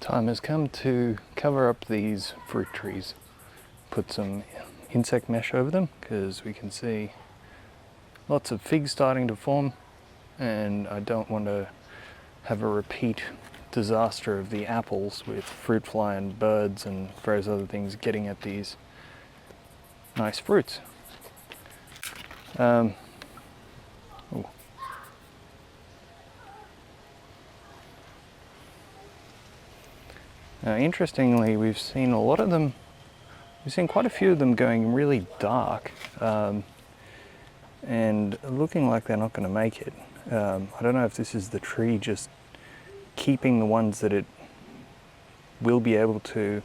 Time has come to cover up these fruit trees. Put some insect mesh over them because we can see lots of figs starting to form, and I don't want to have a repeat disaster of the apples with fruit fly and birds and various other things getting at these nice fruits. Ooh. Now, interestingly, we've seen quite a few of them going really dark and looking like they're not going to make it. I don't know if this is the tree just keeping the ones that it will be able to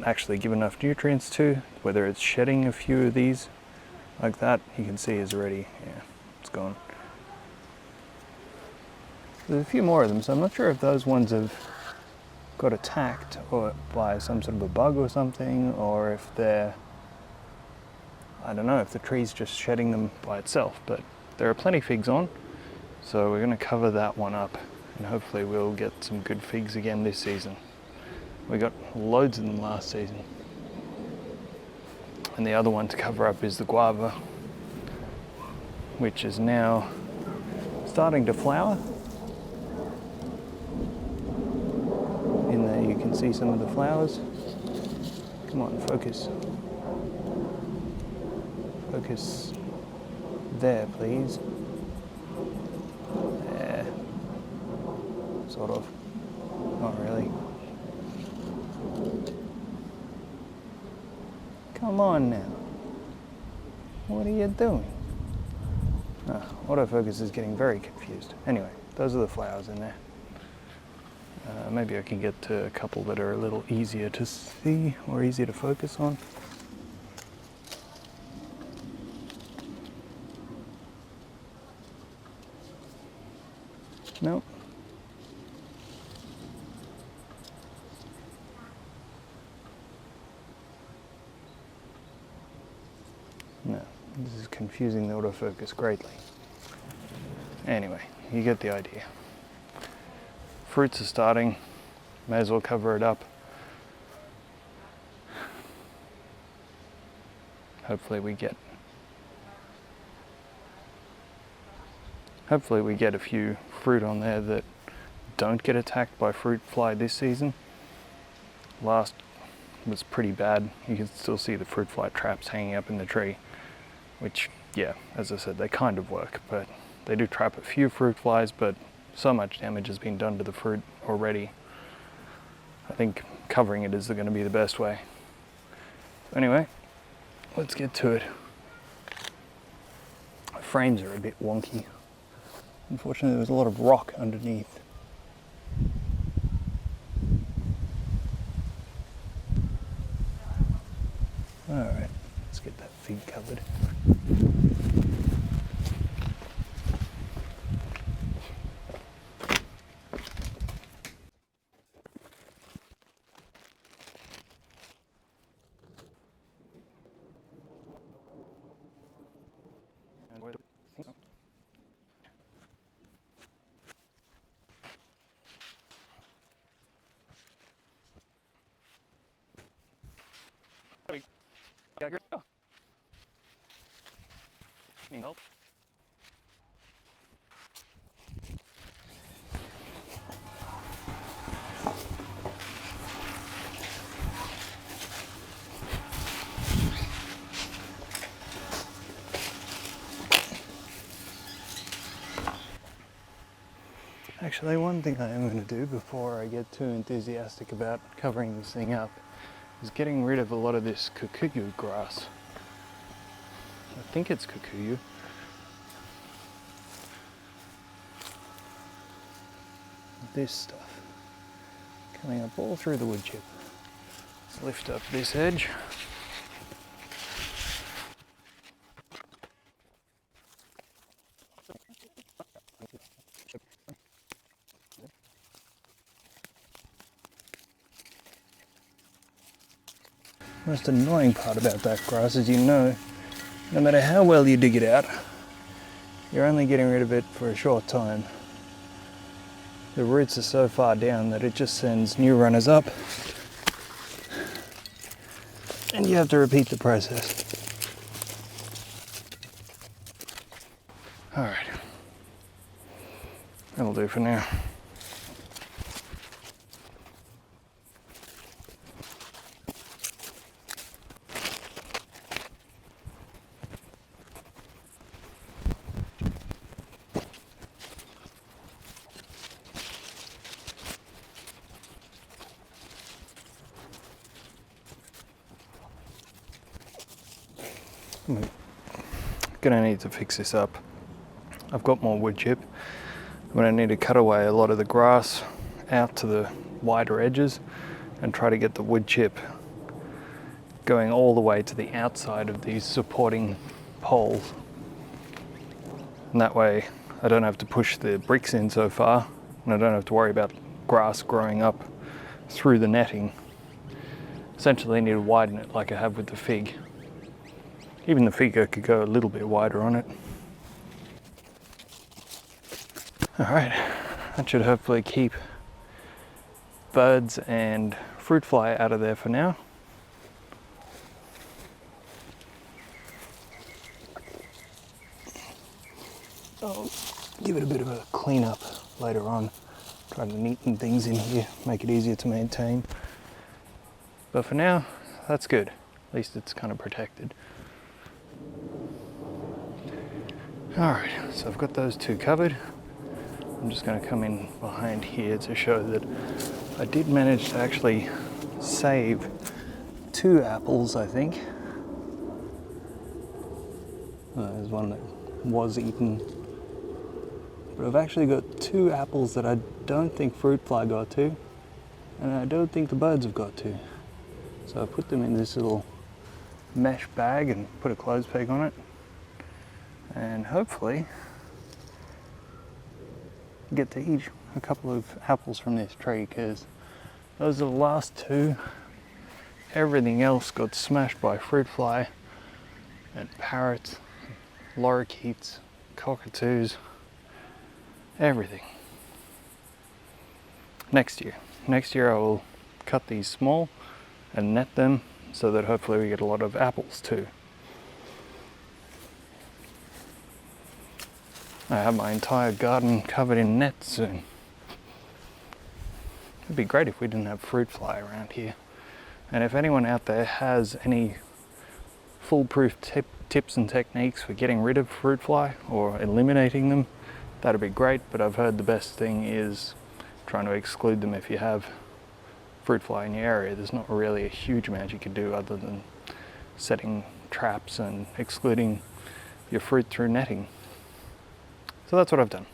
actually give enough nutrients to, whether it's shedding a few of these like that. You can see is already, yeah, it's gone. There's a few more of them, so I'm not sure if those ones have got attacked or by some sort of a bug or something, or if they're, I don't know, if the tree's just shedding them by itself. But there are plenty of figs on, so we're going to cover that one up, and hopefully we'll get some good figs again this season. We got loads of them last season. And the other one to cover up is the guava, which is now starting to flower. In there you can see some of the flowers. Come on, focus. Focus there, please. There. Sort of. Not really. Come on now. What are you doing? Autofocus is getting very confused. Anyway, those are the flowers in there. Maybe I can get to a couple that are a little easier to see or easier to focus on. Nope. No, this is confusing the autofocus greatly. Anyway, you get the idea. Fruits are starting, may as well cover it up. Hopefully we get a few fruit on there that don't get attacked by fruit fly this season. Last was pretty bad. You can still see the fruit fly traps hanging up in the tree, which, yeah, as I said, they kind of work, but they do trap a few fruit flies, but so much damage has been done to the fruit already. I think covering it is going to be the best way. Anyway, let's get to it. The frames are a bit wonky. Unfortunately, there's a lot of rock underneath. Alright, let's get that fig covered. Need help? Actually, one thing I am going to do before I get too enthusiastic about covering this thing up is getting rid of a lot of this kikuyu grass. I think it's kikuyu. This stuff coming up all through the wood chip. Let's lift up this edge. The most annoying part about that grass is, no matter how well you dig it out, you're only getting rid of it for a short time. the roots are so far down that it just sends new runners up, and you have to repeat the process. Alright, that'll do for now. I'm gonna need to fix this up. I've got more wood chip. I'm gonna need to cut away a lot of the grass out to the wider edges and try to get the wood chip going all the way to the outside of these supporting poles. And that way I don't have to push the bricks in so far, and I don't have to worry about grass growing up through the netting. Essentially I need to widen it like I have with the fig. Even the fig I could go a little bit wider on it. Alright, that should hopefully keep birds and fruit fly out of there for now. I'll give it a bit of a clean up later on. Try to neaten things in here, make it easier to maintain. But for now, that's good. At least it's kind of protected. Alright, so I've got those two covered. I'm just going to come in behind here to show that I did manage to actually save 2 apples, I think. There's one that was eaten. But I've actually got 2 apples that I don't think fruit fly got to, and I don't think the birds have got to. So I put them in this little mesh bag and put a clothes peg on it. And hopefully get to eat a couple of apples from this tree, because those are the last 2. Everything else got smashed by fruit fly and parrots, lorikeets, cockatoos, everything. Next year I will cut these small and net them so that hopefully we get a lot of apples too. I have my entire garden covered in nets soon. It'd be great if we didn't have fruit fly around here. And if anyone out there has any foolproof tips and techniques for getting rid of fruit fly or eliminating them, that'd be great. But I've heard the best thing is trying to exclude them if you have fruit fly in your area. There's not really a huge amount you can do other than setting traps and excluding your fruit through netting. So that's what I've done.